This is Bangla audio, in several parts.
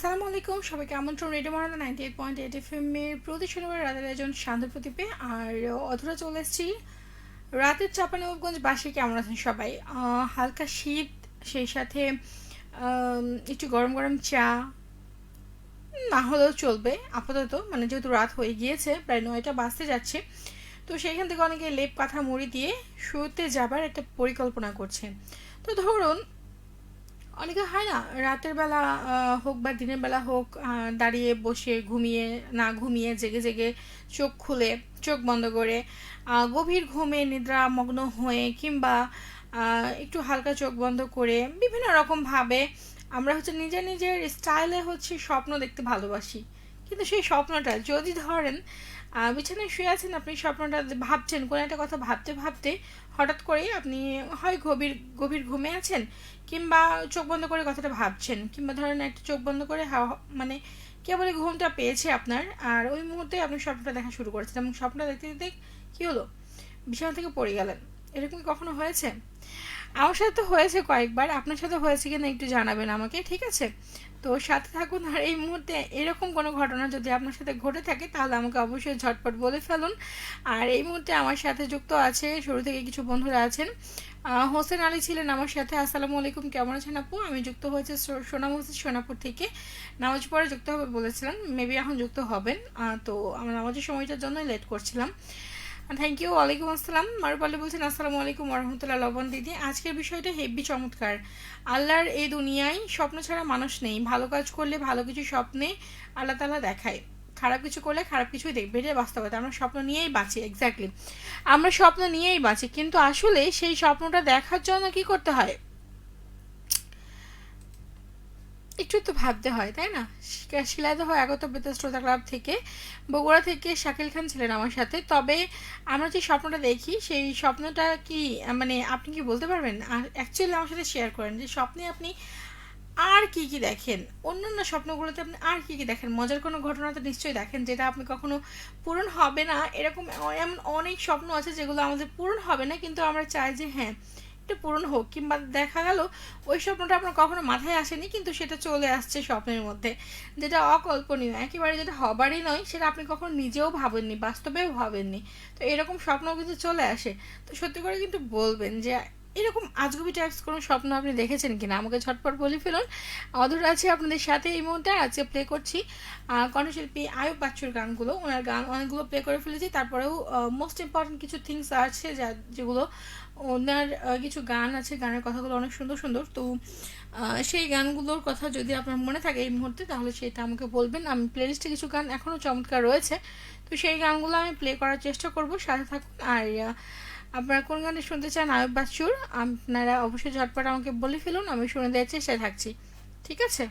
আসসালামু আলাইকুম, সবাইকে আমন্ত্রণ রেডিও মহানন্দা 98.8 FM-এর প্রতি শনিবার রাতের আয়োজন শান্ত প্রদীপে। আর অধরা চলে এসেছি রাতের চাঁপানবাবগঞ্জ বাসী। কেমন আছেন সবাই? হালকা শীত, সেই সাথে একটু গরম গরম চা না হলেও চলবে আপাতত, মানে যেহেতু রাত হয়ে গিয়েছে, প্রায় 9টা বাজতে যাচ্ছে। তো সেইখান থেকে অনেকে লেপ কাঁথা মুড়ি দিয়ে শুতে যাবার একটা পরিকল্পনা করছে। তো ধরুন, অনেকে হয় না রাতের বেলা হোক বা দিনের বেলা হোক, দাঁড়িয়ে বসে ঘুমিয়ে না ঘুমিয়ে জেগে জেগে চোখ খুলে চোখ বন্ধ করে গভীর ঘুমে নিদ্রামগ্ন হয়ে কিংবা একটু হালকা চোখ বন্ধ করে বিভিন্ন রকমভাবে আমরা নিজের নিজের স্টাইলে স্বপ্ন দেখতে ভালোবাসি। কিন্তু সেই স্বপ্নটা যদি ধরেন বিছানায় শুয়ে আছেন, আপনি স্বপ্নটা ভাবছেন, কোনো একটা কথা ভাবতে ভাবতে হঠাৎ করেই আপনি হয় গভীর গভীর ঘুমে আছেন, কিংবা চোখ বন্ধ করে কথাটা ভাবছেন, কিংবা ধরেন একটা চোখ বন্ধ করে মানে কেবলই ঘুমটা পেয়েছে আপনার, আর ওই মুহূর্তে আপনি স্বপ্নটা দেখা শুরু করেছেন এবং স্বপ্নটা দেখতে দেখতে কী হলো, বিছানা থেকে পড়ে গেলেন। এরকম কি কখনো হয়েছে? আমার সাথে তো হয়েছে কয়েকবার। আপনার সাথে হয়েছে কিনা একটু জানাবেন আমাকে, ঠিক আছে? তো সাথে থাকুন। আর এই মুহূর্তে এরকম কোনো ঘটনা যদি আপনার সাথে ঘটে থাকে তাহলে আমাকে অবশ্যই ঝটপট বলে ফেলুন। আর এই মুহূর্তে আমার সাথে যুক্ত আছে, শুরু থেকে কিছু বন্ধুরা আছেন। হোসেন আলী ছিলেন আমার সাথে। আসসালামু আলাইকুম, কেমন আছেন আপু? আমি যুক্ত হয়েছে সোনাম হোসেন সোনাপুর থেকে। নামাজ পড়ে যুক্ত হবে বলেছিলেন, মেবি এখন যুক্ত হবেন। তো আমরা নামাজের সময়টার জন্যই লেট করছিলাম। Thank you. ওয়ালাইকুম আসসালাম। মারুপাল্লি বলছেন আসসালামু আলাইকুম ওরহমতুল্লাহ। লবণ দিদি, আজকের বিষয়টা হেব্বি চমৎকার। আল্লাহর এই দুনিয়ায় স্বপ্ন ছাড়া মানুষ নেই। ভালো কাজ করলে ভালো কিছু স্বপ্নে আল্লাহ তাআলা দেখায়, খারাপ কিছু করলে খারাপ কিছুই দেখবে। এটাই বাস্তবতা। আমরা স্বপ্ন নিয়েই বাঁচি। এক্স্যাক্টলি, আমরা স্বপ্ন নিয়েই বাঁচি, কিন্তু আসলে সেই স্বপ্নটা দেখার জন্য কি করতে হয় একটু তো ভাবতে হয়, তাই না? শিলাইদহ আগত বেতার শ্রোতা ক্লাব থেকে, বগুড়া থেকে শাকিল খান ছিলেন আমার সাথে। তবে আমরা যে স্বপ্নটা দেখি সেই স্বপ্নটা কি, মানে আপনি কি বলতে পারবেন? আর অ্যাকচুয়ালি আমার সাথে শেয়ার করেন যে স্বপ্নে আপনি আর কি কি দেখেন, অন্যান্য স্বপ্নগুলোতে আপনি আর কি কি দেখেন। মজার কোনো ঘটনা তো নিশ্চয়ই দেখেন যেটা আপনি কখনো পূরণ হবে না। এরকম এমন অনেক স্বপ্ন আছে যেগুলো আমাদের পূরণ হবে না, কিন্তু আমরা চাই যে হ্যাঁ এটা পূরণ হোক, কিংবা দেখা গেল ওই স্বপ্নটা আপনার কখনো মাথায় আসেনি কিন্তু সেটা চলে আসছে স্বপ্নের মধ্যে, যেটা অকল্পনীয়, একেবারে যেটা হবারই নয়, সেটা আপনি কখনো নিজেও ভাবেননি, বাস্তবেও ভাবেননি। তো এরকম স্বপ্ন কিন্তু চলে আসে। তো সত্যি করে কিন্তু বলবেন যে এরকম আজগুবি টাইপস কোনো স্বপ্ন আপনি দেখেছেন কিনা, আমাকে ঝটপট বলে ফেলুন। অধরা আছে আপনাদের সাথে এই মুহূর্তে। আজকে প্লে করছি কণ্ঠশিল্পী আয়ুব বাচ্চুর গানগুলো। ওনার গান অনেকগুলো প্লে করে ফেলেছি, তারপরেও মোস্ট ইম্পর্টেন্ট কিছু থিংস আছে যেগুলো ওনার কিছু গান আছে, গানের কথাগুলো অনেক সুন্দর সুন্দর। তো সেই গানগুলোর কথা যদি আপনার মনে থাকে এই মুহূর্তে, তাহলে সেটা আমাকে বলবেন। আমি প্লেলিস্টে কিছু গান এখনও চমৎকার রয়েছে, তো সেই গানগুলো আমি প্লে করার চেষ্টা করব। সাথে থাকুন। আর আপনারা কোন গানটা শুনতে চান আয়ুব বাচ্চুর, আপনারা অবশ্যই ঝটপট আমাকে বলে ফেলুন, আমি শুনে দেওয়ার চেষ্টায় থাকছি, ঠিক আছে?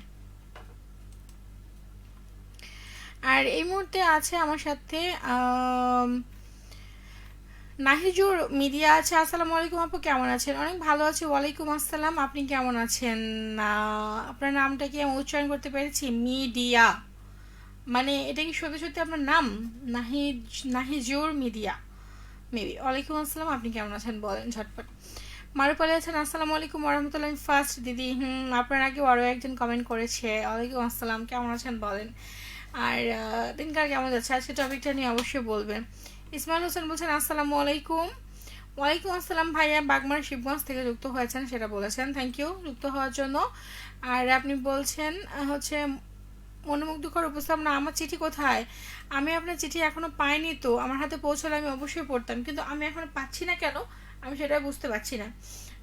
আর এই মুহূর্তে আছে আমার সাথে নাহিজুর মিডিয়া আছে। আসসালামু আলাইকুম আপু, কেমন আছেন? অনেক ভালো আছি। ওয়ালাইকুম আসসালাম, আপনি কেমন আছেন? আপনার নামটা কি আমি উচ্চারণ করতে পেরেছি? মিডিয়া, মানে এটা কি সত্যি সত্যি আপনার নাম? নাহিজুর মিডিয়া মেবি। ওয়ালাইকুম আসসালাম, আপনি কেমন আছেন বলেন ঝটপট। মারুপালি আছেন। আসসালামু আলাইকুম ওরহমতুল্লাহ। ফার্স্ট দিদি, আপনার আগে আরও একজন কমেন্ট করেছে। ওয়ালাইকুম আসসালাম, কেমন আছেন বলেন। আর দিনকার কেমন যাচ্ছে, আজকে টপিকটা নিয়ে অবশ্যই বলবেন। ইসমাইল হোসেন বলছেন আসসালামু আলাইকুম। ওয়ালাইকুম আসসালাম ভাইয়া, বাগমারা শিবগঞ্জ থেকে যুক্ত হয়েছেন সেটা বলেছেন, থ্যাংক ইউ যুক্ত হওয়ার জন্য। আর আপনি বলছেন মনোমুগ্ধকর উপস্থাপনা। আমার চিঠি কোথায়? আমি আপনার চিঠি এখনো পাইনি, তো আমার হাতে পৌঁছলে আমি অবশ্যই পড়তাম, কিন্তু আমি এখনো পাচ্ছি না কেন, আমি সেটা বুঝতে পারছি না।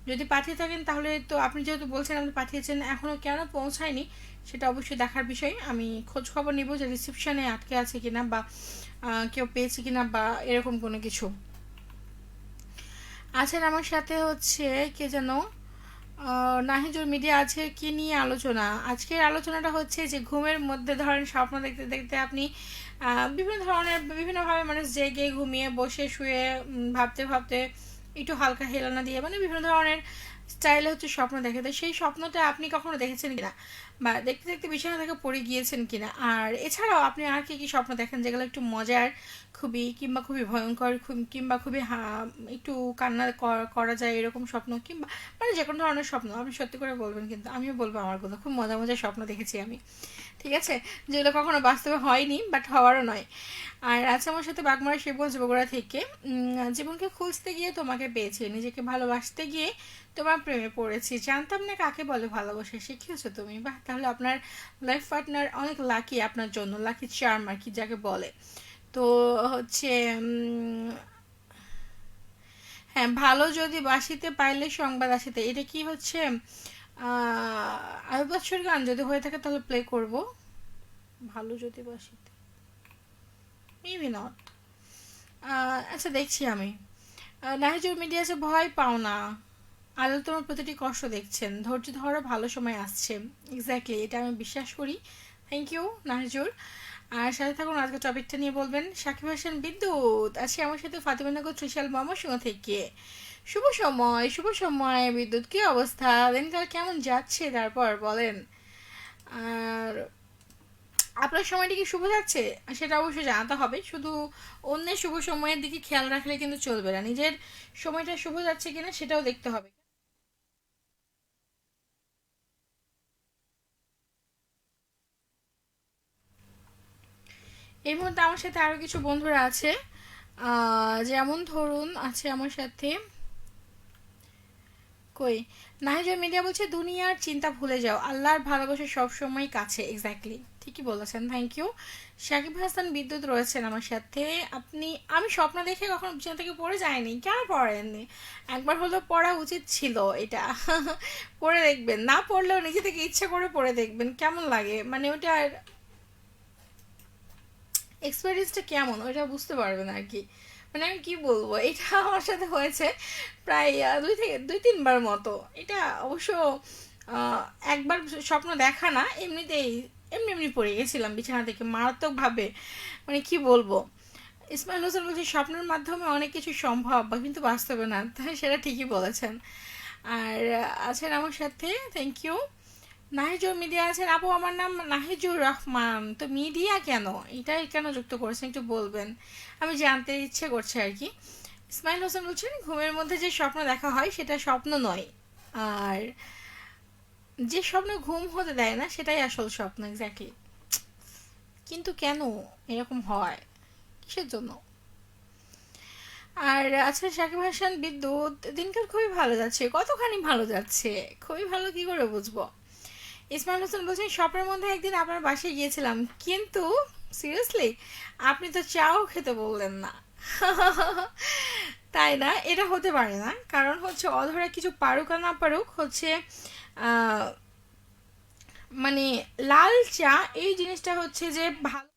যদি পাঠিয়ে থাকেন তাহলে তো, আপনি যেহেতু বলছেন আপনি পাঠিয়েছেন, এখনও কেন পৌঁছায়নি সেটা অবশ্যই দেখার বিষয়। আমি খোঁজ খবর নিব যে রিসিপশনে আটকে আছে কিনা, বা কেউ পেয়েছে কিনা, বা এরকম কোনো কিছু। আছেন আমার সাথে কে যেন নাহিজুর মিডিয়া আছে। কি নিয়ে আলোচনা? আজকের আলোচনাটা হচ্ছে যে ঘুমের মধ্যে ধরেন স্বপ্ন দেখতে দেখতে আপনি বিভিন্ন ধরনের বিভিন্নভাবে মানুষ জেগে ঘুমিয়ে বসে শুয়ে ভাবতে ভাবতে একটু হালকা হেলানা দিয়ে, মানে বিভিন্ন ধরনের স্টাইলে হচ্ছে স্বপ্ন দেখে। তো সেই স্বপ্নটা আপনি কখনো দেখেছেন কিনা, বা দেখতে দেখতে বিছানা থেকে পড়ে গিয়েছেন কিনা? আর এছাড়াও আপনি আর কি কি স্বপ্ন দেখেন যেগুলো একটু মজার খুবই, কিংবা খুবই ভয়ঙ্কর, কিংবা খুবই একটু কান্না করা যায় এরকম স্বপ্ন, কিংবা মানে যে কোনো ধরনের স্বপ্ন আপনি সত্যি করে বলবেন, কিন্তু আমিও বলবো আমারগুলো খুব মজা মজার স্বপ্ন দেখেছি আমি, ঠিক আছে, যেগুলো কখনো বাস্তবে হয়নি বাট হওয়ারও নয়। আর আছে আমার সাথে বাগমারা শিবগঞ্জ বগুড়া থেকে। জীবনকে খুঁজতে গিয়ে তোমাকে পেয়েছি, নিজেকে ভালোবাসতে গিয়ে তোমার প্রেমে পড়েছি, জানতাম না কাকে বলে ভালোবাসা, শিখিয়েছো তুমি। বাহ, তাহলে আপনার লাইফ পার্টনার অনেক লাকি আপনার জন্য, লাকি চার্ম আর কি যাকে বলে। তো হচ্ছে হ্যাঁ, ভালো যদি বাসিতে পাইলে সংবাদ আসিতে, এটা কি হচ্ছে আয়ুব বাচ্চুর গান? যদি হয়ে থাকে তাহলে প্লে করব। ভালো যদি বাসিতে, মেবি নট। আচ্ছা, দেখছি আমি। নাহিজুর মিডিয়া আছে, ভয় পাও না, আল্লাহ তোমার প্রতিটি কষ্ট দেখছেন, ধৈর্য ধরো, ভালো সময় আসছে। এক্স্যাক্টলি, এটা আমি বিশ্বাস করি। Thank you নাহিজুর। আর সাথে থাকুন, আজকে টপিকটা নিয়ে বলবেন সাকিব হাসান বিদ্যুৎ আছে আমার সাথে, ফাতেমানগর ত্রিশাল ময়মনসিংহ থেকে। শুভ সময়, শুভ সময় বিদ্যুৎ, কি অবস্থা, দিনকাল কেমন যাচ্ছে তারপর বলেন। আর আপনার সময়টা কি শুভ যাচ্ছে সেটা অবশ্যই জানাতে হবে। শুধু অন্যের শুভ সময়ের দিকে খেয়াল রাখলে কিন্তু চলবে না, নিজের সময়টা শুভ যাচ্ছে কিনা সেটাও দেখতে হবে। এই মুহূর্তে আমার সাথে আরো কিছু বন্ধুরা আছে, যেমন ধরুন আছে আমার সাথে, কই, নাহিজা মিডিয়া বলছে দুনিয়ার চিন্তা ভুলে যাও, আল্লাহর ভালোবাসা সবসময় কাছে। এক্স্যাক্টলি, ঠিকই বলেছেন, থ্যাংক ইউ। সাকিব হাসান বিদ্যুৎ রয়েছেন আমার সাথে। আপনি, আমি স্বপ্ন দেখে কখনো বিছানা থেকে পড়ে যায়নি, কেন পড়েননি? একবার হলো পড়া উচিত ছিল এটা। পড়ে দেখবেন, না পড়লেও নিজে থেকে ইচ্ছা করে পড়ে দেখবেন কেমন লাগে, মানে ওটার এক্সপেরিয়েন্সটা কেমন ওইটা বুঝতে পারবেন আর কি। মানে আমি কি বলবো, এটা আমার সাথে হয়েছে প্রায় দুই তিনবার মতো। এটা অবশ্য আহ, একবার স্বপ্ন দেখা না, এমনিতেই এমনি এমনি পড়ে গেছিলাম বিছানা থেকে মারাত্মকভাবে, মানে কি বলবো। ইসমাইল হোসেন বলছে স্বপ্নের মাধ্যমে অনেক কিছু সম্ভব বা কিন্তু বাস্তবে না, তাই সেটা ঠিকই বলেছেন। আর আছেন আমার সাথে, থ্যাংক ইউ। নাহিজুর মিডিয়া আছেন, আপু আমার নাম নাহিজুর রহমান, তো মিডিয়া কেন, এটাই কেন যুক্ত করেছেন একটু বলবেন, আমি জানতে ইচ্ছে করছে আর কি। ইসমাইল হোসেন বলছেন ঘুমের মধ্যে যে স্বপ্ন দেখা হয় সেটা স্বপ্ন নয়, আর যে স্বপ্ন ঘুম হতে দেয় না সেটাই আসল স্বপ্ন। এক্স্যাক্টলি, কিন্তু কেন এরকম হয়, কিসের জন্য? আর আচ্ছা, সাকিব হাসান বিদ্যুৎ, দিনকাল খুবই ভালো যাচ্ছে, কতখানি ভালো যাচ্ছে, খুবই ভালো কি করে বুঝবো? ইসমাইল হোসেন বলছেন স্বপ্নের মধ্যে একদিন আপনার বাসায় গিয়েছিলাম, কিন্তু সিরিয়াসলি আপনি তো চাও খেতে বললেন না। তাই না, এটা হতে পারে না, কারণ হচ্ছে অধরা কিছু পারুক আর না পারুক হচ্ছে আহ, মানে লাল চা এই জিনিসটা হচ্ছে যে ভালো,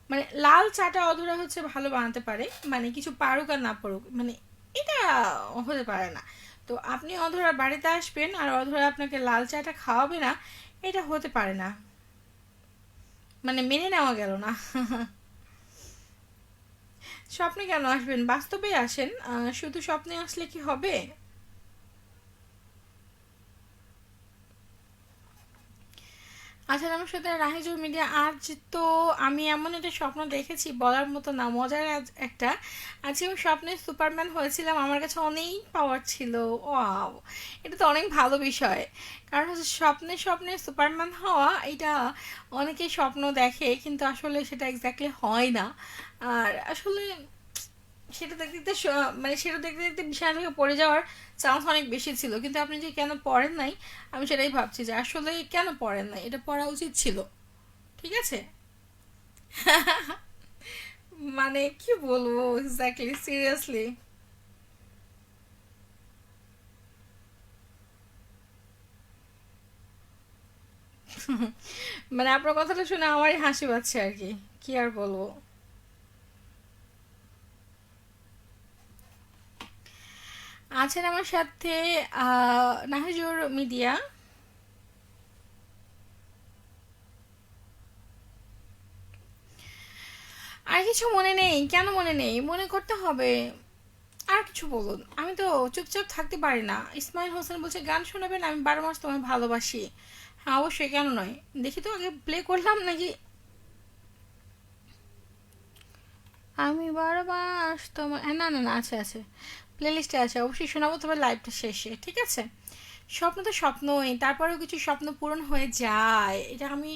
মানে লাল চাটা অধরা হচ্ছে ভালো বানাতে পারে, মানে কিছু পারুক আর না পারুক, মানে এটা হতে পারে না। তো আপনি অধরার বাড়িতে আসবেন আর অধরা আপনাকে লাল চাটা খাওয়াবে না, এটা হতে পারে না, মানে মেনে নেওয়া গেল না। স্বপ্নে কেন আসবেন, বাস্তবে আসেন, শুধু স্বপ্নে আসলে কি হবে? আচ্ছা, আমার সাথে রাহিজুর মিডিয়া, আজ তো আমি এমন একটা স্বপ্ন দেখেছি বলার মতো না, মজার একটা। আজ আমি স্বপ্নে সুপারম্যান হয়েছিলাম, আমার কাছে অনেক পাওয়ার ছিল। ওয়াও, এটা তো অনেক ভালো বিষয়। কারণ হচ্ছে স্বপ্নে স্বপ্নে সুপারম্যান হওয়া, এটা অনেকেই স্বপ্ন দেখে কিন্তু আসলে সেটা এক্স্যাক্টলি হয় না। আর আসলে সেটা দেখতে দেখতে মানে সেটা দেখতে দেখতে বিছানা থেকে পড়ে যাওয়ার চান্স অনেক বেশি ছিল, কিন্তু আপনি যে কেন পড়েন নাই, আমি সেটাই ভাবছি যে আসলে কেন পড়েন নাই, এটা পড়া উচিত ছিল, ঠিক আছে। মানে কি বলবো, এক্স্যাক্টলি, সিরিয়াসলি। মানে আপনার কথাটা শুনে আমারই হাসি পাচ্ছে আর কি, কি আর বলবো। আছেন আমার সাথে নাহিজুর মিডিয়া। আর কিছু মনে নেই, কেন মনে নেই, মনে করতে হবে। কিছু বলুন, আমি তো চুপচাপ থাকতে পারি না। ইসমাইল হোসেন বলছে গান শোনাবেন, আমি 12 মাস তোমায় ভালোবাসি। হ্যাঁ অবশ্যই, কেন নয়। দেখি তো আগে প্লে করলাম নাকি। আমি 12 মাস তোমার, হ্যাঁ না না না, আছে আছে, প্লে লিস্টে আছে, অবশ্যই শোনাবো, তবে লাইভটা শেষে, ঠিক আছে। স্বপ্ন তো স্বপ্নই, তারপরেও কিছু স্বপ্ন পূরণ হয়ে যায়, এটা আমি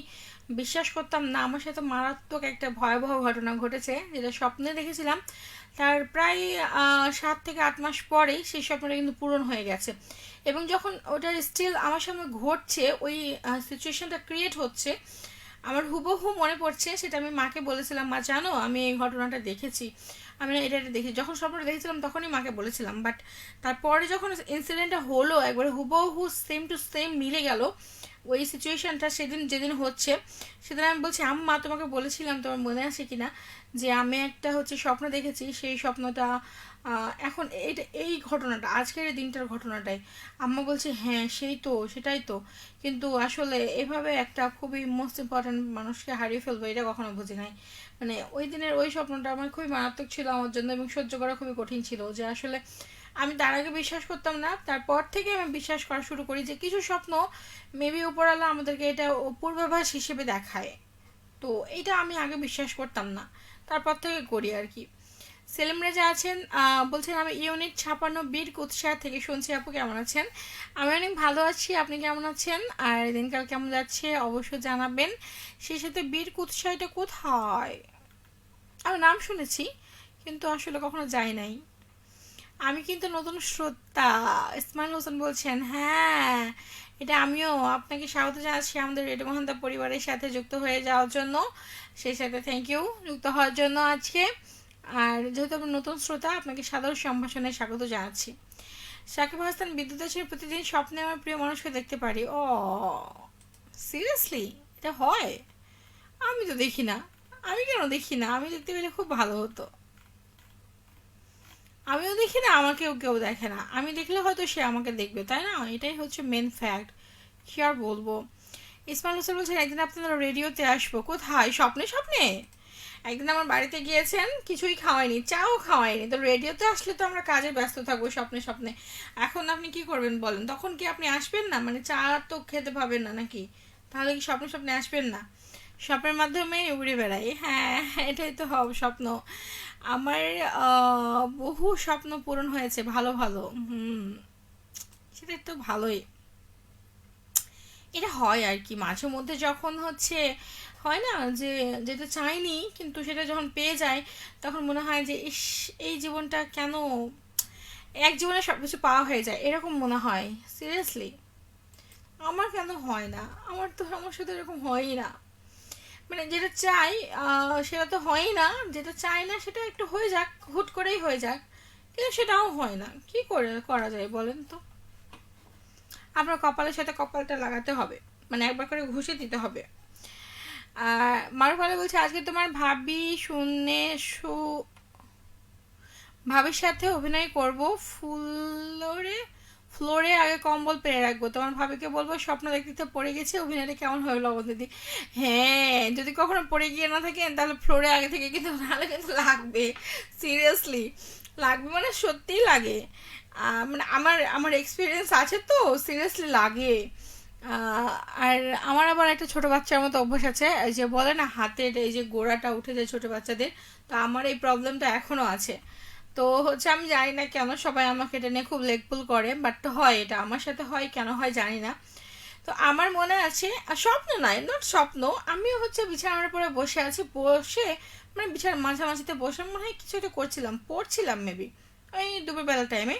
বিশ্বাস করতাম না। আমার সাথে মারাত্মক একটা ভয়াবহ ঘটনা ঘটেছে, যেটা স্বপ্নে দেখেছিলাম, তার প্রায় 7 থেকে 8 মাস পরেই সেই স্বপ্নটা কিন্তু পূরণ হয়ে গেছে। এবং যখন ওটা স্টিল আমার সামনে ঘটছে, ওই সিচুয়েশনটা ক্রিয়েট হচ্ছে, আমার হুবহু মনে পড়ছে। সেটা আমি মাকে বলেছিলাম, মা জানো আমি এই ঘটনাটা দেখেছি, আমি না এটা দেখি। যখন স্বপ্নটা দেখেছিলাম তখনই মাকে বলেছিলাম, বাট তারপরে যখন ইনসিডেন্টটা হলো, একবারে হুবহু সেম টু সেম মিলে গেল ওই সিচুয়েশনটা। সেদিন যেদিন হচ্ছে, সেদিন আমি বলছি, আম্মা তোমাকে বলেছিলাম, তোমার মনে আছে কিনা, যে আমি একটা হচ্ছে স্বপ্ন দেখেছি, সেই স্বপ্নটা এখন এটা এই ঘটনাটা আজকের এই দিনটার ঘটনাটাই। আম্মা বলছে হ্যাঁ সেই তো, সেটাই তো। কিন্তু আসলে এভাবে একটা খুবই মোস্ট ইম্পর্ট্যান্ট মানুষকে হারিয়ে ফেলবো, এটা কখনো বুঝি নাই। মানে ওই দিনের ওই স্বপ্নটা আমার খুবই মারাত্মক ছিল আমার জন্য, এবং সহ্য করা খুবই কঠিন ছিল। যে আসলে আমি তার আগে বিশ্বাস করতাম না, তারপর থেকে আমি বিশ্বাস করা শুরু করি যে কিছু স্বপ্ন মেবি উপরওয়ালা আমাদেরকে এটা পূর্বাভাস হিসেবে দেখায়। তো এটা আমি আগে বিশ্বাস করতাম না, তারপর থেকে করি আর কি। সেলিম রেজা আছেন, বলছেন আমি ইউনিট 56 উৎসাহ থেকে শুনছি, আপু কেমন আছেন? আমি অনেক ভালো আছি, আপনি কেমন আছেন? আর দিনকাল কেমন যাচ্ছে অবশ্যই জানাবেন। সেই সাথে উৎসাহটা কোথায়? আমি নাম শুনেছি, কিন্তু আসলে কখনো যাই নাই। আমি কিন্তু নতুন শ্রোতা। ইসমাইল হোসেন বলছেন হ্যাঁ, এটা আমিও আপনাকে স্বাগত জানাচ্ছি আমাদের রেডিও মহানদা পরিবারের সাথে যুক্ত হয়ে যাওয়ার জন্য। সেই সাথে থ্যাংক ইউ যুক্ত হওয়ার জন্য আজকে। আর যেহেতু আপনি নতুন শ্রোতা, আপনাকে সাদর সম্ভাষণে স্বাগত জানাচ্ছি। সাকিব হাসান, বিদ্যুৎ আছে, প্রতিদিন স্বপ্নে আমার প্রিয় মানুষকে দেখতে পারি। ও সিরিয়াসলি, এটা হয়? আমি তো দেখি না। আমি কেন দেখি না? আমি দেখতে পেলে খুব ভালো হতো। আমিও দেখি না, আমাকেও কেউ দেখে না। আমি দেখলে হয়তো সে আমাকে দেখবে, তাই না? এটাই হচ্ছে মেন ফ্যাক্ট। কি আর বলবো। ইসমাইল হোসেন বলছেন একদিন আপনারা রেডিওতে আসবো। কোথায়? স্বপ্নে স্বপ্নে? একদিন আমার বাড়িতে গিয়েছেন, কিছুই খাওয়াইনি, চাও খাওয়াইনি, তো রেডিওতে আসলে তো আমরা কাজে ব্যস্ত থাকবো স্বপ্নে স্বপ্নে। এখন আপনি কি করবেন বলেন? তখন কি আপনি আসবেন না? মানে চা তো খেতে পাবেন না নাকি? তাহলে কি স্বপ্নে স্বপ্নে আসবেন না? স্বপ্নের মাধ্যমে উড়ে বেড়াই, হ্যাঁ এটাই তো স্বপ্ন। আমার বহু স্বপ্ন পূরণ হয়েছে, ভালো ভালো। হুম, সেটা তো ভালোই। এটা হয় আর কি, মাঝে মধ্যে যখন হচ্ছে হয় না, যে যেটা চাইনি কিন্তু সেটা যখন পেয়ে যায়, তখন মনে হয় যে ইস, এই জীবনটা কেন, এক জীবনে সব কিছু পাওয়া হয়ে যায়, এরকম মনে হয়। সিরিয়াসলি, আমার কেন হয় না? আমার সাথে এরকম হয়ই না। মানে যেটা চাই সেটা তো হয়ই না, যেটা চাই না সেটা একটু হয়ে যাক, হুট করেই হয়ে যাক, কিন্তু সেটাও হয় না। কি করে করা যায় বলেন তো? আপনার কপালের সাথে কপালটা লাগাতে হবে, মানে একবার করে ঘুষে দিতে হবে। আর মারুফালে বলছে আজকে তোমার ভাবি শুনে ভাবির সাথে অভিনয় করব, ফ্লোরে ফ্লোরে আগে কম্বল পেরে রাখবো, তোমার ভাবিকে বলবো স্বপ্ন দেখতে পড়ে গেছে, অভিনয়টা কেমন হলো লবণ দিদি। হ্যাঁ, যদি কখনো পড়ে গিয়ে না থাকেন তাহলে ফ্লোরে আগে থেকে কিন্তু, নাহলে কিন্তু লাগবে। সিরিয়াসলি লাগবে, মানে সত্যিই লাগে। মানে আমার আমার এক্সপিরিয়েন্স আছে তো, সিরিয়াসলি লাগে। আহ, আর আমার আবার একটা ছোট বাচ্চার মতো অভ্যাস আছে, এই যে বলে না হাতের এই যে গোড়াটা উঠে যায় ছোট বাচ্চাদের, তো আমার এই প্রবলেমটা এখনো আছে। তো হচ্ছে আমি জানি না কেন সবাই আমাকে এটা নিয়ে খুব লেকপুল করে, বাট হয়, এটা আমার সাথে হয়, কেন হয় জানি না। তো আমার মনে আছে, স্বপ্ন নয়, নট স্বপ্ন, আমিও হচ্ছে বিছানার উপরে বসে আছি, বসে মানে বিছানার মাঝামাঝিতে বসে মনে হয় কিছু একটা করছিলাম, পড়ছিলাম মেবি, ওই দুপুরবেলা টাইমে।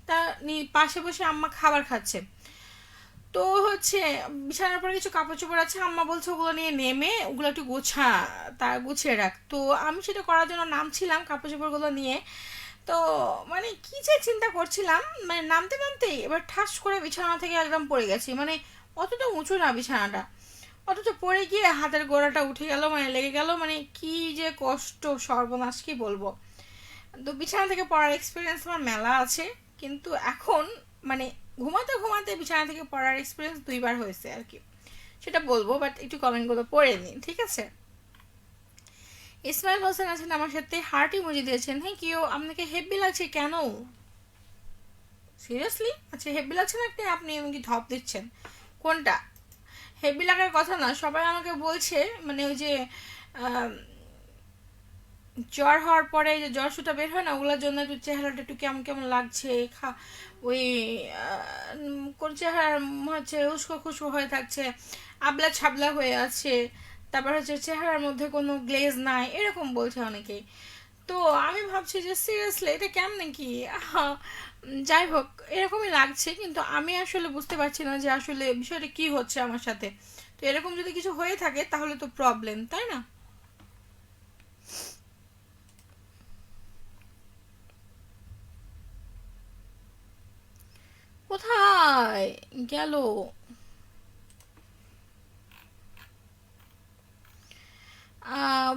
তা পাশে বসে আম্মা খাবার খাচ্ছে। তো হচ্ছে বিছানার পরে কিছু কাপড় চোপড় আছে, আম্মা বলছে ওগুলো নিয়ে নেমে ওগুলো একটু গোছা, তা গুছিয়ে রাখ। তো আমি সেটা করার জন্য নামছিলাম কাপড় চোপড়গুলো নিয়ে। তো মানে কি যে চিন্তা করছিলাম, মানে নামতে নামতেই এবার ঠাস করে বিছানা থেকে একদম পড়ে গেছি। মানে অতটা উঁচু না বিছানাটা, অথচ পড়ে গিয়ে হাতের গোড়াটা উঠে গেল, মানে লেগে গেল, মানে কি যে কষ্ট, সর্বনাশ, কি বলবো। তো বিছানা থেকে পড়ার এক্সপিরিয়েন্স আমার মেলা আছে, কিন্তু এখন মানে ঘুমাতে ঘুমাতে বিছানা থেকে পড়ার এক্সপিরিয়েন্স 2বার হয়েছে আর কি, সেটা বলবো, বাট একটু কমেন্টগুলো পড়ে নিন, ঠিক আছে। ইসমাইল হোসেন আছেন আমার সাথে, হার্ট ইমোজি দিয়েছেন, হ্যাঁ কিও আপনাকে হেভি লাগছে কেন? সিরিয়াসলি? আচ্ছা হেভি লাগছে না আপনি আপনি এমনি ধপ দিচ্ছেন কোনটা? হেভি লাগার কথা না, সবাই আমাকে বলছে মানে ওই যে আম, জ্বর হওয়ার পরে যে জ্বর সুটা বের হয় না, ওগুলোর জন্য একটু চেহারাটা একটু কেমন কেমন লাগছে। ওই কোন চেহারা হচ্ছে উস্কো খুস্কো হয়ে থাকছে, আবলা ছাবলা হয়ে আছে, তারপর হচ্ছে চেহারার মধ্যে কোনো গ্লেজ নাই, এরকম বলছে অনেকেই। তো আমি ভাবছি যে সিরিয়াসলি এটা কেমন কি? যাই হোক, এরকমই লাগছে, কিন্তু আমি আসলে বুঝতে পারছি না যে আসলে বিষয়টা কি হচ্ছে আমার সাথে। তো এরকম যদি কিছু হয়ে থাকে তাহলে তো প্রবলেম, তাই না? কোথায় গেল? আম,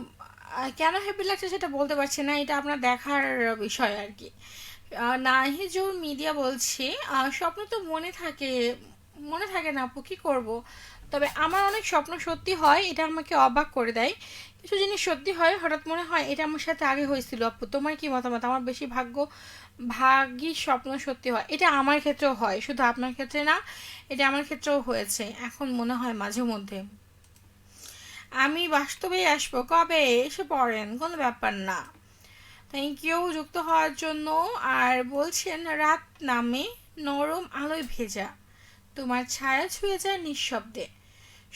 কেন হ্যাপি লাগছে সেটা বলতে পারছি না, এটা আপনার দেখার বিষয় আর কি। নাহিজুর মিডিয়া বলছি, স্বপ্ন তো মনে থাকে, মনে থাকে না আপু, কি করব? তবে আমার অনেক স্বপ্ন সত্যি হয়, এটা আমাকে অবাক করে দেয়। কিছু জিনিস সত্যি হয়, হঠাৎ মনে হয় এটা আমার সাথে আগে হয়েছিল। আপু তোমার কি মতামত? আমার বেশি ভাগ্যি স্বপ্ন সত্যি হয়, এটা আমার ক্ষেত্রেও হয়, শুধু আপনার ক্ষেত্রে না, এটা আমার ক্ষেত্রেও হয়েছে। এখন মনে হয় মাঝে মধ্যে আমি বাস্তবে আসবো, কবে এসে পড়েন, কোনো ব্যাপার না। থ্যাংক ইউ যুক্ত হওয়ার জন্য। আর বলছেন রাত নামে, নরম আলোয় ভেজা, তোমার ছায়া ছুঁয়ে যায় নিঃশব্দে,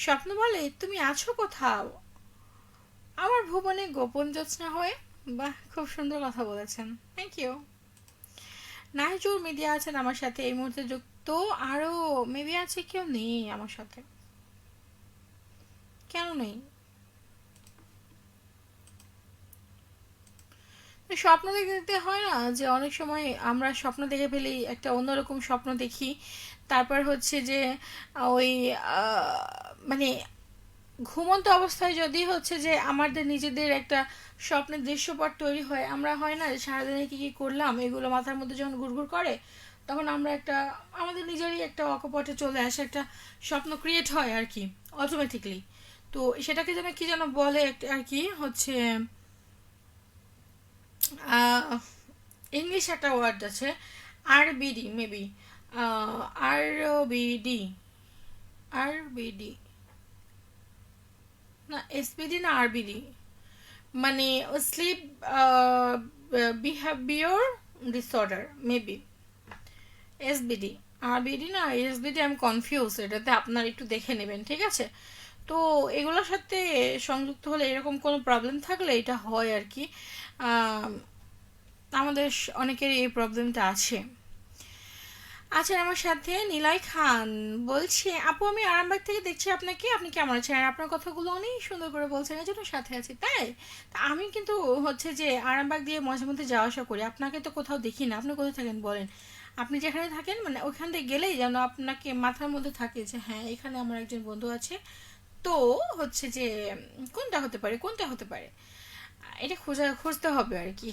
স্বপ্ন বলে তুমি আছো কোথাও আমার ভুবনে গোপন জ্যোৎস্না হয়ে। বাহ, খুব সুন্দর কথা বলেছেন, থ্যাংক ইউ। নাহিজুর মিডিয়া আছেন আমার সাথে এই মুহূর্তে যুক্ত। আরও মেবি আছে, কেউ নেই আমার সাথে, কেন নেই? স্বপ্ন দেখতে দেখতে হয় না যে অনেক সময় আমরা স্বপ্ন দেখে ফেলি, একটা অন্যরকম স্বপ্ন দেখি। তারপর হচ্ছে যে ওই মানে ঘুমন্ত অবস্থায় যদি হচ্ছে যে আমাদের নিজেদের একটা স্বপ্নের দৃশ্যপট তৈরি হয়, আমরা হয় না যে সারাদিনে কী কী করলাম এগুলো মাথার মধ্যে যখন ঘুরঘুর করে, তখন আমরা একটা আমাদের নিজেরই একটা অকপটে চলে আসে, একটা স্বপ্ন ক্রিয়েট হয় আর কি, অটোমেটিকলি। তো সেটাকে যেন কি যেন বলে আর কি হচ্ছে, ইংলিশ একটা ওয়ার্ড আছে, আরবিডি মেবি, আরবিডি, আরবিডি, না এসবিডি না আরবিডি, মানে sleep behaviour disorder maybe, SBD. RBD না এসবিডি, আমি কনফিউজ, এটাতে আপনার একটু দেখে নেবেন, ঠিক আছে? তো এগুলোর সাথে সংযুক্ত হলে এরকম কোনো প্রবলেম থাকলে এটা হয় আর কি। আম, আমাদের অনেকেরই এই প্রবলেমটা আছে। আচ্ছা, আমার সাথে নিলয় খান বলছে, আপু আমি আরামবাগ থেকে দেখছি আপনাকে, আপনি কেমন আছেন? আর আপনার কথাগুলো অনেক সুন্দর করে বলছেন, এই জন্য সাথে আছি। তাই তা আমি কিন্তু হচ্ছে যে আরামবাগ দিয়ে মাঝে মধ্যে যাওয়া আসা করি, আপনাকে তো কোথাও দেখি না। আপনি কোথায় থাকেন বলেন? আপনি যেখানে থাকেন মানে ওখান থেকে গেলেই যেন আপনাকে মাথার মধ্যে থাকে যে হ্যাঁ এখানে আমার একজন বন্ধু আছে। তো হচ্ছে যে কোনটা হতে পারে, কোনটা হতে পারে, এটা খুঁজতে হবে আর কি।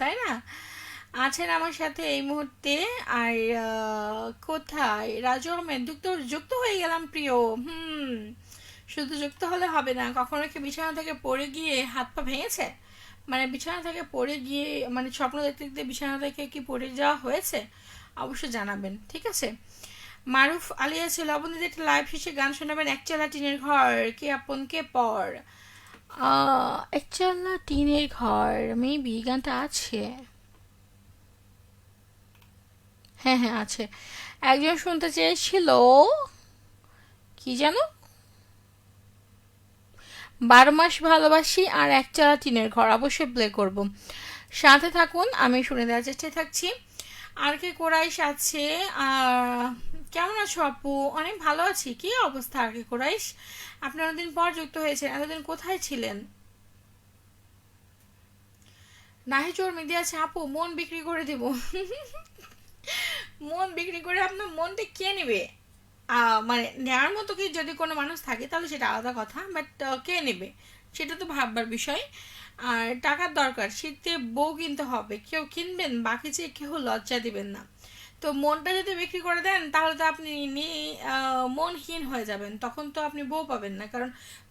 তাই না? আছেন আমার সাথে এই মুহূর্তে। আর কোথায় রাজু আহমেদ যুক্ত যুক্ত হয়ে গেলাম প্রিয়। হুম, শুধু যুক্ত হলে হবে না, কখনো কি বিছানা থেকে পড়ে গিয়ে হাত পা ভেঙেছে? মানে বিছানা থেকে পড়ে গিয়ে, মানে স্বপ্ন দেখতে দেখতে বিছানা থেকে কি পড়ে যাওয়া হয়েছে? অবশ্যই জানাবেন, ঠিক আছে? মারুফ আলী আছে, লবণীদের একটা লাইভ শেষে গান শোনাবেন, একচালা টিনের ঘর, কে আপন কে পর। একচালা টিনের ঘর মেবি গানটা আছে। হ্যাঁ হ্যাঁ আছে। একজন শুনতে চেয়েছিল কি যেন, 12 মাস ভালোবাসি আর একচালা টিনের ঘর, অবশ্যই প্লে করব। সাথে থাকুন, আমি শুনে দেওয়ার চেষ্টায় থাকছি। আর কে কোরাইশ আছে। কেমন আছো আপু? অনেক ভালো আছি, কি অবস্থা আর কে কোরাইশ? আপনি অনেকদিন পর যুক্ত হয়েছেন, এতদিন কোথায় ছিলেন? নাহিজোর মিডিয়া আছে, আপু মন বিক্রি করে দিব। মন বিক্রি করে আপনার মনটা কে নেবে? মানে নেওয়ার মতো কি যদি কোনো মানুষ থাকে তাহলে সেটা আলাদা কথা, বাট কে নেবে সেটা তো ভাববার বিষয়। আর টাকার দরকার, শীতে বউ কিনতে হবে, কেউ কিনবেন? বাকি চেয়ে কেউ লজ্জা দিবেন না। তো মনটা যদি বিক্রি করে দেন তাহলে তো আপনি মনহীন হয়ে যাবেন, তখন তো আপনি বউ পাবেন না, কারণ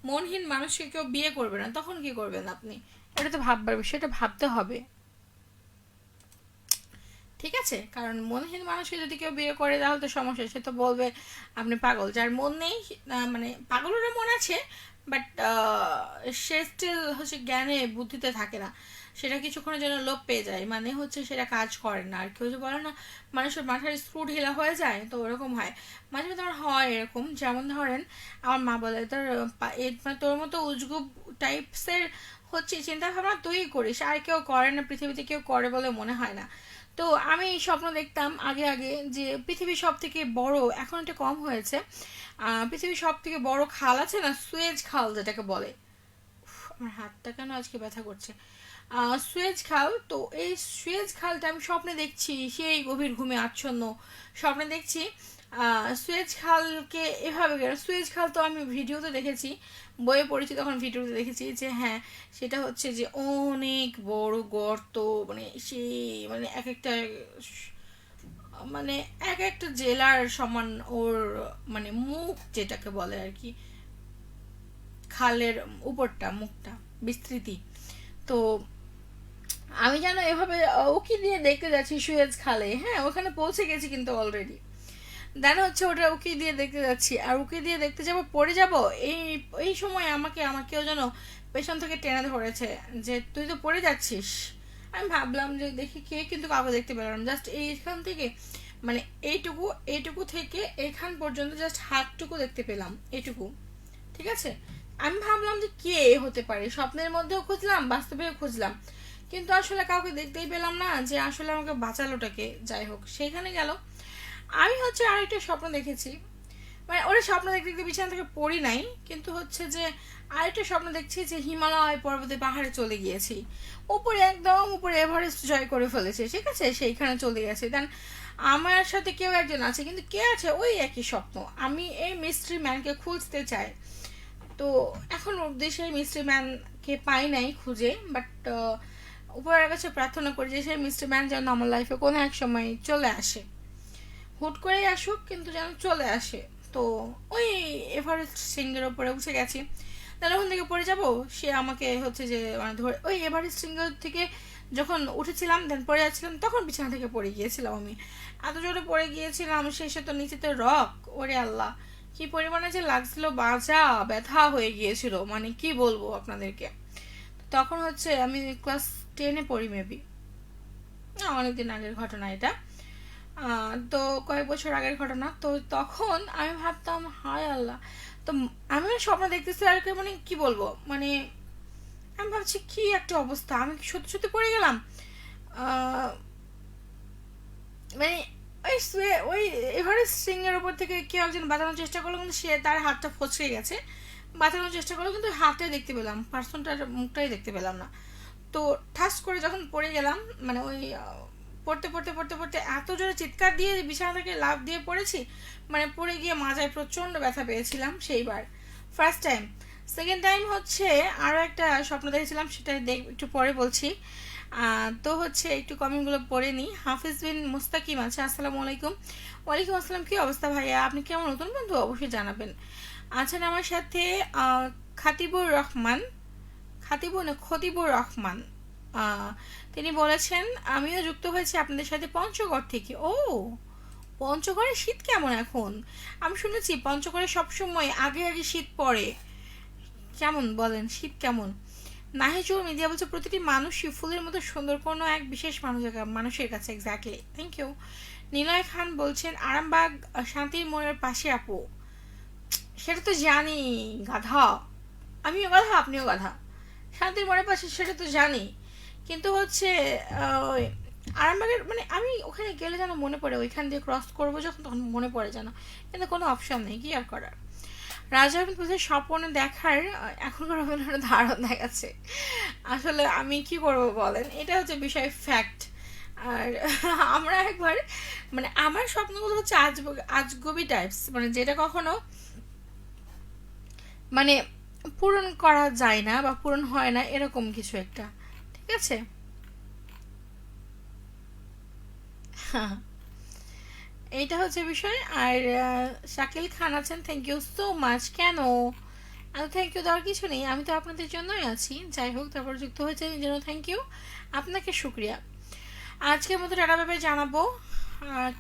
মনহীন মানুষকে কেউ বিয়ে করবে না, তখন কি করবেন আপনি? এটা তো ভাববার বিষয়, এটা ভাবতে হবে। ঠিক আছে, কারণ মনহীন মানুষকে যদি কেউ বিয়ে করে তাহলে তো সমস্যা, সে তো বলবে আপনি পাগল। যার মন নেই, মানে পাগলেরও মন আছে, বাট সে স্টিল হচ্ছে জ্ঞানে বুদ্ধিতে থাকে না, সেটা কিছুক্ষণের জন্য লোপ পেয়ে যায়, মানে হচ্ছে সেটা কাজ করে না। আর কেউ যে বলে না মানুষের মাথার স্ক্রু ঢিলা হয়ে যায়, তো ওরকম হয় মাঝে মাঝে। আমার হয় এরকম, যেমন ধরেন আমার মা বলে তোর মানে তোর মতো উজগুব টাইপসের হচ্ছে চিন্তা ভাবনা তুই করিস, আর কেউ করে না, পৃথিবীতে কেউ করে বলে মনে হয় না। তো আমি স্বপ্ন দেখতাম আগে আগে যে পৃথিবীর সব থেকে বড়, এখন এটা কম হয়েছে, পৃথিবীর সব থেকে বড় খাল আছে না, সুয়েজ খাল যেটাকে বলে। আমার হাতটা কেন আজকে ব্যথা করছে। সুয়েজ খাল, তো এই সুয়েজ খালটা আমি স্বপ্নে দেখছি, সেই গভীর ঘুমে আচ্ছন্ন স্বপ্নে দেখছি সুয়েজ খালকে এভাবে সুয়েজ খাল তো আমি ভিডিওতে দেখেছি, বইয়ে পড়েছি, তখন ভিডিওতে দেখেছি যে হ্যাঁ সেটা হচ্ছে যে অনেক বড় গর্ত, মানে সেই মানে এক একটা মানে এক একটা জেলার সমান ওর মানে মুখ যেটাকে বলে আর কি, খালের উপরটা মুখটা বিস্তৃতি। তো আমি যেন এভাবে উকি দিয়ে দেখতে যাচ্ছি সুয়েজ খালে, হ্যাঁ ওখানে পৌঁছে গেছি কিন্তু অলরেডি, দেন হচ্ছে ওটা উকি দিয়ে দেখতে যাচ্ছি, আর উকি দিয়ে দেখতে যাব পড়ে যাব। এই এই সময় আমাকে আমার কেউ যেন পেছন থেকে টেনে ধরেছে যে তুই তো পড়ে যাচ্ছিস। আমি ভাবলাম যে দেখি কে, কিন্তু কাউকে দেখতে পেলাম, জাস্ট এইখান থেকে মানে এইটুকু এইটুকু থেকে এখান পর্যন্ত জাস্ট হাতটুকু দেখতে পেলাম, এইটুকু। ঠিক আছে, আমি ভাবলাম যে কে হতে পারে, স্বপ্নের মধ্যেও খুঁজলাম বাস্তবেও খুঁজলাম, কিন্তু আসলে কাউকে দেখতেই পেলাম না যে আসলে আমাকে বাঁচালোটাকে। যাই হোক সেখানে গেল। আমি হচ্ছে আরেকটা স্বপ্ন দেখেছি, মানে ওরা স্বপ্ন দেখতে দেখতে বিছানা থেকে পড়ি নাই, কিন্তু হচ্ছে যে আরেকটা স্বপ্ন দেখছি যে হিমালয় পর্বতে পাহাড়ে চলে গিয়েছি, উপরে একদম উপরে এভারেস্ট জয় করে ফেলেছে, ঠিক আছে, সেইখানে চলে গেছে। দেন আমার সাথে কেউ একজন আছে, কিন্তু কে আছে ওই একই স্বপ্ন। আমি এই মিস্ট্রি ম্যানকে খুঁজতে চাই, তো এখন অবধি সেই মিস্ট্রি ম্যানকে পাই নাই খুঁজে, বাট উপরের কাছে প্রার্থনা করি যে সেই মিস্ট্রি ম্যান যেন আমার লাইফে কোনো এক সময় চলে আসে, হুট করেই আসুক কিন্তু যেন চলে আসে। তো ওই এভারেস্ট সিঙ্গের ওপরে উঠে গেছি, তাহলে ওখান থেকে পড়ে যাব, সে আমাকে হচ্ছে যে মানে ধরে ওই এভারেস্ট সিঙ্গের থেকে যখন উঠেছিলাম দেন পড়ে যাচ্ছিলাম, তখন বিছানা থেকে পড়ে গিয়েছিলাম আমি, এত জোরে পড়ে গিয়েছিলাম, শেষে তো নিচেতে রক, ওরে আল্লাহ কি পরিমাণে যে লাগছিল, বাজা ব্যথা হয়ে গিয়েছিল, মানে কি বলবো আপনাদেরকে। তখন হচ্ছে আমি ক্লাস 10-এ পড়ি মেবি, অনেকদিন আগের ঘটনা এটা, তো কয়েক বছর আগের ঘটনা। তো তখন আমি ভাবতাম হায় আল্লাহ, তো আমি স্বপ্ন দেখতেছি আর কি, মানে কি বলবো, মানে আমি ভাবছি কি একটা অবস্থা, আমি কি সত্যি সত্যি পড়ে গেলাম। আহ, মানে ওই শুয়ে ওই এভারেস্ট সিং এর উপর থেকে কেউ একজন বাঁচানোর চেষ্টা করলো, কিন্তু সে তার হাতটা ফচকে গেছে, বাঁচানোর চেষ্টা করলো কিন্তু হাতে দেখতে পেলাম, পার্সনটার মুখটাই দেখতে পেলাম না। তো ঠাস করে যখন পড়ে গেলাম, মানে ওই পড়তে পড়তে পড়তে পড়তে এত জোরে চিৎকার দিয়ে বিছানা থেকে লাফ দিয়ে পড়েছি, মানে পড়ে গিয়ে মাজায় প্রচণ্ড ব্যথা পেয়েছিলাম সেইবার, ফার্স্ট টাইম। সেকেন্ড টাইম হচ্ছে আরও একটা স্বপ্ন দেখেছিলাম, সেটা একটু পরে বলছি। তো হচ্ছে একটু কমেন্টগুলো পড়ে নিই। হাফিজ বিন মুস্তাকিম আছে, আসসালামু আলাইকুম। ওয়ালাইকুম আসসালাম, কি অবস্থা ভাইয়া, আপনি কেমন, নতুন বন্ধু অবশ্যই জানাবেন। আছেন আমার সাথে খাতিবুর রহমান, খতিবুর রহমান, তিনি বলেছেন আমিও যুক্ত হয়েছি আপনাদের সাথে পঞ্চগড় থেকে। ও, পঞ্চগড়ে শীত কেমন এখন? আমি শুনেছি পঞ্চগড়ে সবসময় আগে আগে শীত পড়ে, কেমন বলেন শীত কেমন? নাহিজুর মিডিয়া বলছে প্রতিটি মানুষই ফুলের মতো সুন্দর, কোনো এক বিশেষ মানুষের কাছে। Exactly, thank you. Niloy Khan বলছেন আরামবাগ শান্তির মোড়ের পাশে আপু, সেটা তো জানি গাধা, আমিও গাধা আপনিও গাধা, শান্তির মোড়ের পাশে সেটা তো জানি, কিন্তু হচ্ছে ওই আরামবাগের মানে আমি ওখানে গেলে যেন মনে পড়ে ওইখান দিয়ে ক্রস করবো যখন, তখন মনে পড়ে যেন, কিন্তু কোনো অপশন নেই, কি আর করার। রাজা বলছে স্বপ্নে দেখার এখনকার অভিনয়ের ধারণ দেখাচ্ছে, আসলে আমি কি করব বলেন, এটা হচ্ছে বিষয় ফ্যাক্ট। আর আমরা একবার মানে আমার স্বপ্নগুলো হচ্ছে আজগবি টাইপস, মানে যেটা কখনো মানে পূরণ করা যায় না বা পূরণ হয় না, এরকম কিছু একটা, ঠিক আছে। এইটা হচ্ছে বিষয়। আর শাকিল খান আছেন, থ্যাংক ইউ সো মাচ। কেন থ্যাংক ইউ দেওয়ার কিছু নেই, আমি তো আপনাদের জন্যই আছি। যাই হোক, তারপর যুক্ত হয়েছে এই জন্য থ্যাংক ইউ, আপনাকে শুক্রিয়া। আজকের মতো টাটা ব্যাপারে জানাবো।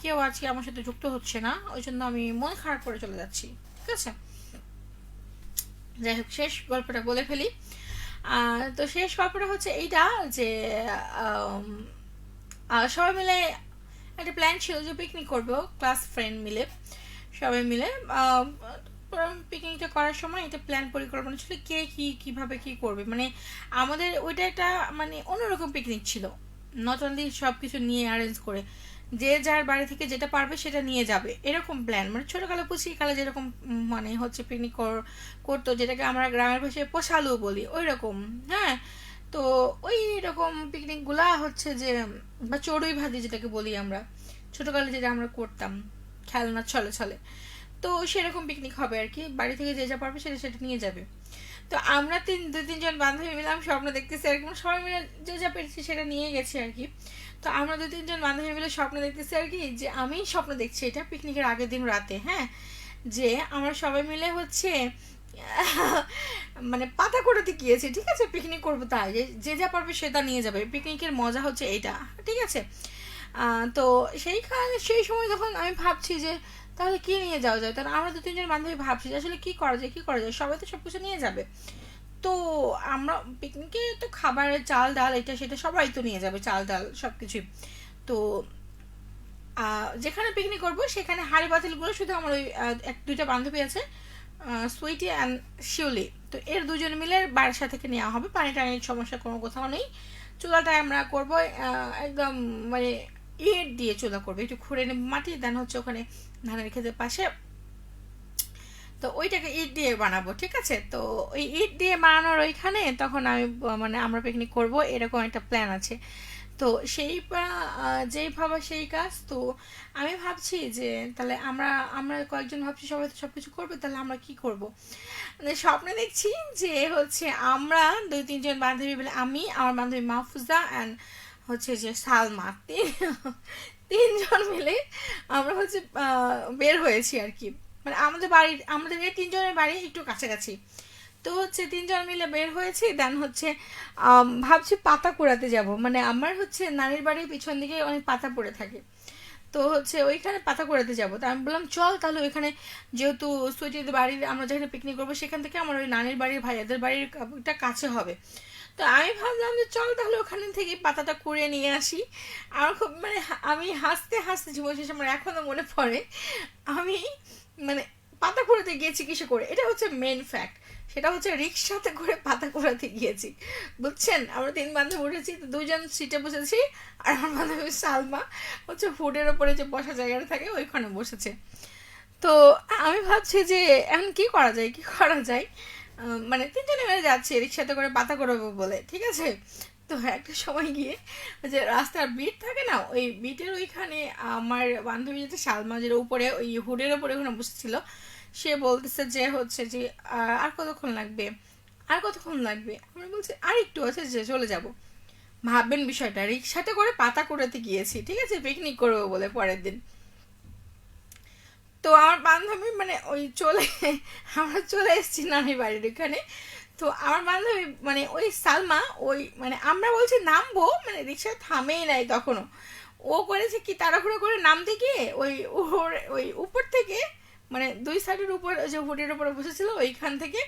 কেউ আজকে আমার সাথে যুক্ত হচ্ছে না, ওই জন্য আমি মন খারাপ করে চলে যাচ্ছি। ঠিক আছে, যাই হোক শেষ গল্পটা বলে ফেলি। তো শেষ গল্পটা হচ্ছে এইটা যে সবাই মিলে একটা প্ল্যান ছিল যে পিকনিক করবো, ক্লাস ফ্রেন্ড মিলে সবাই মিলে। পিকনিকটা করার সময় একটা প্ল্যান পরিকল্পনা ছিল কে কী কীভাবে কী করবে, মানে আমাদের ওইটা একটা মানে অন্যরকম পিকনিক ছিল। নট অনলি সব কিছু নিয়ে অ্যারেঞ্জ করে যে যার বাড়ি থেকে যেটা পারবে সেটা নিয়ে যাবে, এরকম প্ল্যান। মানে ছোটোকালে পুচিকালে যেরকম মানে হচ্ছে পিকনিক করতো, যেটাকে আমরা গ্রামের ভাষায় পোষালু বলি, ওই রকম। হ্যাঁ, তো ওই রকম পিকনিকগুলা হচ্ছে যে, বা চড়ুই ভাজি যেটাকে বলি আমরা, ছোটোকালে যেটা আমরা করতাম খেলনা ছলে ছলে, তো সেরকম পিকনিক হবে আর কি। বাড়ি থেকে যে যা পারবে সেটা সেটা নিয়ে যাবে। তো আমরা দুই তিনজন বান্ধবী মিলাম স্বপ্ন দেখতেছি আর কি, সবাই মিলে যে যা পেরেছি সেটা নিয়ে গেছি আর কি। তো আমরা দুই তিনজন বান্ধবী মিলে স্বপ্ন দেখতেছি আর কি, যে আমি স্বপ্ন দেখছি এটা পিকনিকের আগের দিন রাতে, হ্যাঁ, যে আমরা সবাই মিলে হচ্ছে মানে পাতা কুড়াতে গিয়েছি। ঠিক আছে, পিকনিক করবো তাই যে যা পারবে সেটা নিয়ে যাবে, পিকনিকের মজা হচ্ছে এইটা। ঠিক আছে, তো সেই সময় যখন আমি ভাবছি যে তাহলে কি নিয়ে যাওয়া যায়, তাহলে আমরা দু তিনজন বান্ধবী ভাবছি যে আসলে কি করা যায়, কি করা যায়, সবাই তো সব কিছু নিয়ে যাবে। তো আমরা পিকনিকে তো খাবারের চাল ডাল এটা সেটা সবাই তো নিয়ে যাবে, চাল ডাল সব কিছুই। তো যেখানে পিকনিক করবো সেখানে হাঁড়ি পাতিলগুলো শুধু আমার ওই এক দুইটা বান্ধবী আছে, সুইটি অ্যান্ড শিউলি, তো এর দুজন মিলে বাসা থেকে নেওয়া হবে। পানি টানির সমস্যা কোনো কোথাও নেই। চুলাটায় আমরা করবো একদম মানে ইট দিয়ে চুলা করবো, একটু খুঁড়ে নেব মাটি, দেন হচ্ছে ওখানে ধানের ক্ষেতের পাশে, তো ওইটাকে ইট দিয়ে বানাবো। ঠিক আছে, তো ওই ইট দিয়ে বানানোর ওইখানে তখন আমি মানে আমরা পিকনিক করব এরকম একটা প্ল্যান আছে। তো সেই যেই ভাবা সেই কাজ। তো আমি ভাবছি যে তাহলে আমরা আমরা কয়েকজন ভাবছি সবাই তো সব কিছু করবে, তাহলে আমরা কি করব, মানে স্বপ্নে দেখছি যে হচ্ছে আমরা দুই তিনজন বান্ধবী মিলে, আমি আমার বান্ধবী মাহফুজা অ্যান্ড হচ্ছে যে সালমা, তিনজন মিলে আমরা হচ্ছে বের হয়েছি আর কি। মানে আমাদের এই তিনজনের বাড়ি একটু কাছাকাছি। তো হচ্ছে তিনজন মিলে বের হয়েছি, দেন হচ্ছে ভাবছি পাতা কুড়াতে যাব। মানে আমার হচ্ছে নানির বাড়ির পিছন দিকে অনেক পাতা পড়ে থাকে, তো হচ্ছে ওইখানে পাতা কুড়াতে যাবো। তো আমি বললাম চল তাহলে ওইখানে, যেহেতু সুইটির বাড়ির আমরা যেখানে পিকনিক করবো সেখান থেকে আমার ওই নানির বাড়ির ভাইয়াদের বাড়িটা কাছে হবে। তো আমি ভাবলাম যে চল তাহলে ওখানে থেকে পাতাটা কুড়িয়ে নিয়ে আসি। আর খুব মানে আমি হাসতে হাসতে জীবন শেষে আমার এখনো মনে পড়ে আমি মানে পাতা কুড়াতে গিয়েছি কিসে করে, এটা হচ্ছে মেন ফ্যাক্ট। সেটা হচ্ছে রিক্সাতে করে পাতা কুড়াতে গিয়েছি, বুঝছেন। আমরা তিন বান্ধব উঠেছি, তো দুজন সিটে বসেছি, আর আমার বান্ধবী সালমা হচ্ছে হুডের ওপরে যে বসা জায়গাটা থাকে ওইখানে বসেছে। তো আমি ভাবছি যে এখন কি করা যায়, কি করা যায়। মানে তিনজনে মিলে যাচ্ছে রিক্সাতে করে পাতা কুড়াবো বলে। ঠিক আছে, তো একটা সময় গিয়ে যে রাস্তার বিট থাকে না, ওই বিটের ওইখানে আমার বান্ধবী যেটা সালমা, যেটা উপরে ওই হুডের ওপরে ওখানে বসেছিল, সে বলতেছে যে হচ্ছে যে আর কতক্ষণ লাগবে, আর কতক্ষণ লাগবে। আমরা বলছি আর একটু আছে যে চলে যাব। ভাববেন বিষয়টা, রিক্সাতে করে পাতা কুড়াতে গিয়েছি, ঠিক আছে, পিকনিক করবো বলে পরের দিন। তো আমার বান্ধবী মানে ওই আমরা চলে এসেছি নানির বাড়ির ওখানে। তো আমার বান্ধবী মানে ওই সালমা, ওই মানে আমরা বলছি নামবো, মানে রিক্সা থামেই নাই তখনও। ও করেছে কি তাড়াহুড়ো করে নামতে গিয়ে ওই উপর থেকে, মানে দুই সাইডের উপর যে হুডের উপরে বসেছিল ওইখান থেকে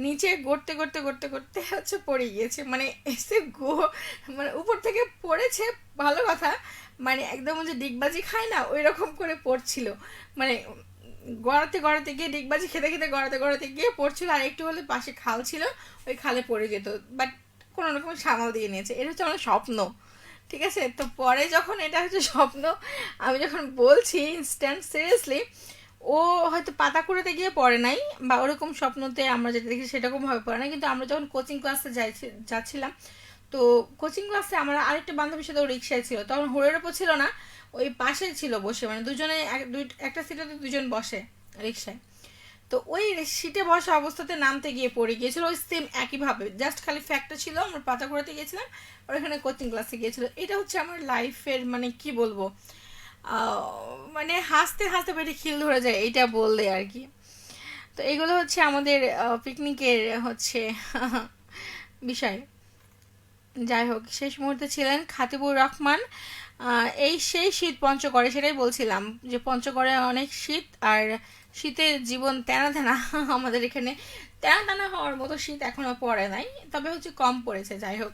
নিচে গড়তে গড়তে গড়তে গড়তে হচ্ছে পড়ে গিয়েছে। মানে এসে মানে উপর থেকে পড়েছে, ভালো কথা, মানে একদম যে ডিগবাজি খায় না ওই রকম করে পড়ছিল। মানে গড়াতে গড়াতে গিয়ে ডিগবাজি খেতে খেতে গড়াতে গড়াতে গিয়ে পড়ছিল, আর একটু হলে পাশে খাল ছিল, ওই খালে পড়ে যেত, বাট কোনো রকম সামাল দিয়ে নিয়েছে। এটা হচ্ছে আমার স্বপ্ন। ঠিক আছে, তো পরে যখন এটা হচ্ছে স্বপ্ন, আমি যখন বলছি ইনস্ট্যান্ট সিরিয়াসলি, ও হয়তো পাতা কুড়াতে গিয়ে পড়ে নাই, বা ওরকম স্বপ্নতে আমরা যেটা দেখি সেরকমভাবে পড়ে নাই। কিন্তু আমরা যখন কোচিং ক্লাসে যাচ্ছিলাম, তো কোচিং ক্লাসে আমরা আরেকটা বান্ধবীর সাথে ও রিক্সায় ছিল, তখন হুড়ের ওপর ছিল না, ওই পাশে ছিল বসে, মানে দুজনে একটা সিটে তো দুজন বসে রিক্সায়। তো ওই সিটে বসা অবস্থাতে নামতে গিয়ে পড়ে গিয়েছিল, ওই সেম একইভাবে, জাস্ট খালি ফ্যাক্টটা ছিল আমরা পাতা কুড়াতে গিয়েছিলাম আর এখানে কোচিং ক্লাসে গিয়েছিল। এটা হচ্ছে আমার লাইফের মানে কি বলবো, মানে হাসতে হাসতে পেটে খিল ধরে যায় এইটা বললে আর কি। তো এগুলো হচ্ছে আমাদের পিকনিকের হচ্ছে বিষয়। যাই হোক, শেষ মুহূর্তে ছিলেন খাতিবুর রহমান। এই সেই শীত পঞ্চগড়ে, সেটাই বলছিলাম যে পঞ্চগড়ে অনেক শীত, আর শীতের জীবন তেনা তেনা। আমাদের এখানে তেনা তেনা হওয়ার মতো শীত এখনো পড়ে নাই, তবে হচ্ছে কম পড়েছে। যাই হোক,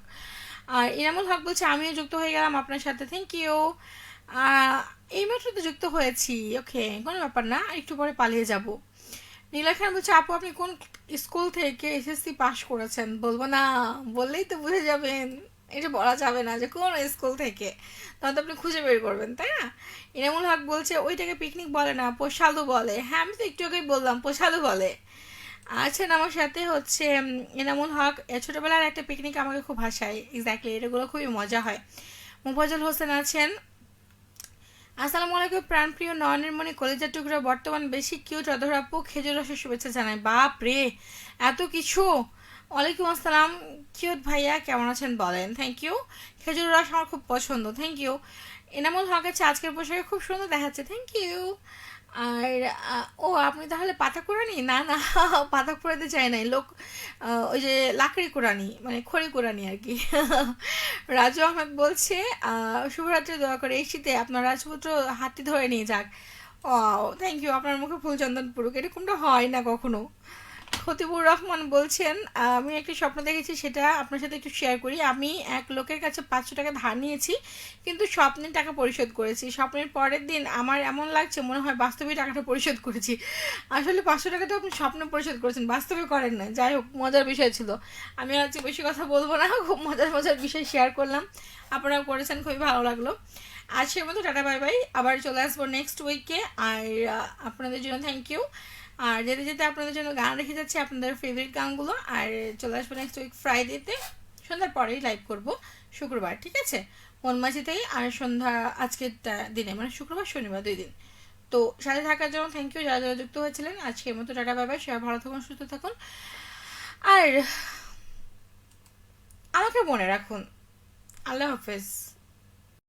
আর ইনামুল হক বলছে আমিও যুক্ত হয়ে গেলাম আপনার সাথে, থ্যাংক ইউ। এইমাত্র তো যুক্ত হয়েছি, ওকে, কোনো ব্যাপার না, একটু পরে পালিয়ে যাব। নীলা খান বলছে আপু আপনি কোন স্কুল থেকে এসএসসি পাশ করেছেন? বলবো না, বললেই তো বুঝে যাবেন। এটা বলা যাবে না যে কোন স্কুল থেকে, তখন তো আপনি খুঁজে বের করবেন, তাই না? ইনামুল হক বলছে ওইটাকে পিকনিক বলে না, পোশালু বলে। হ্যাঁ, আমি তো একটু আগেই বললাম পোশালু বলে। আছেন আমার সাথে হচ্ছে এনামুল হক। ছোটবেলার একটা পিকনিক আমাকে খুব হাসায়, এক্স্যাক্টলি, এটাগুলো খুবই মজা হয়। মুফাজ্জল হোসেন আছেন। আসসালামু আলাইকুম প্রাণপ্রিয় নয়নের মণি কলেজের টুকরা বর্তমান বেশি কিউট অধর আপু, খেজুর রসের শুভেচ্ছা জানাই। বাপ রে, এত কিছু! ওয়ালাইকুম আসসালাম কিউট ভাইয়া, কেমন আছেন বলেন? Thank you. খেজুর রস আমার খুব পছন্দ, থ্যাংক ইউ। এনামুল হক আছে, আজকের পোশাকে খুব সুন্দর দেখাচ্ছে, থ্যাংক ইউ। আর ও আপনি তাহলে পাতা কোরানি? না না, পাতা কোরাতে চাই নাই, লোক ওই যে লাকড়ি কোরানি, মানে খড়ি কোরানি আর কি। রাজু আহমেদ বলছে শুভরাত্রি, দোয়া করে এই শীতে আপনার রাজপুত্র হাতটি ধরে নিয়ে যাক। ও, থ্যাংক ইউ। আপনার মুখে ফুলচন্দন পুরুক, এরকমটা হয় না কখনো। খতিবুর রহমান বলছেন আমি একটা স্বপ্ন দেখেছি, সেটা আপনার সাথে একটু শেয়ার করি। আমি এক লোকের কাছে 500 টাকা ধার নিয়েছি, কিন্তু স্বপ্নের টাকা পরিশোধ করেছি। স্বপ্নের পরের দিন আমার এমন লাগছে মনে হয় বাস্তবে টাকাটা পরিশোধ করেছি। আসলে 500 টাকা তো আপনি স্বপ্নে পরিশোধ করেছেন, বাস্তবে করেন না। যাই হোক, মজার বিষয় ছিল। আমি আজকে বেশি কথা বলবো না, খুব মজার মজার বিষয় শেয়ার করলাম, আপনারা করেছেন, খুবই ভালো লাগলো। আজকের মতো টাটা বাই বাই, আবার চলে আসবো নেক্সট উইকে। আর আপনাদের জন্য থ্যাংক ইউ। আর যেতে যেতে আপনাদের জন্য গান রেখে যাচ্ছি, আপনাদের ফেভারিট গানগুলো। আর চলে আসবো নেক্সট উইক ফ্রাইডেতে, সন্ধ্যার পরেই লাইভ করব, শুক্রবার, ঠিক আছে? মনমাঝিতেই। আর সন্ধ্যা আজকের দিনে, মানে শুক্রবার শনিবার 2 দিন। তো সাথে থাকার জন্য থ্যাংক ইউ, যারা যারা যুক্ত হয়েছিলেন। আজকের মতো টাটা বাই বাই, সবাই ভালো থাকুন, সুস্থ থাকুন, আর আমাকে মনে রাখুন। আল্লাহ হাফেজ।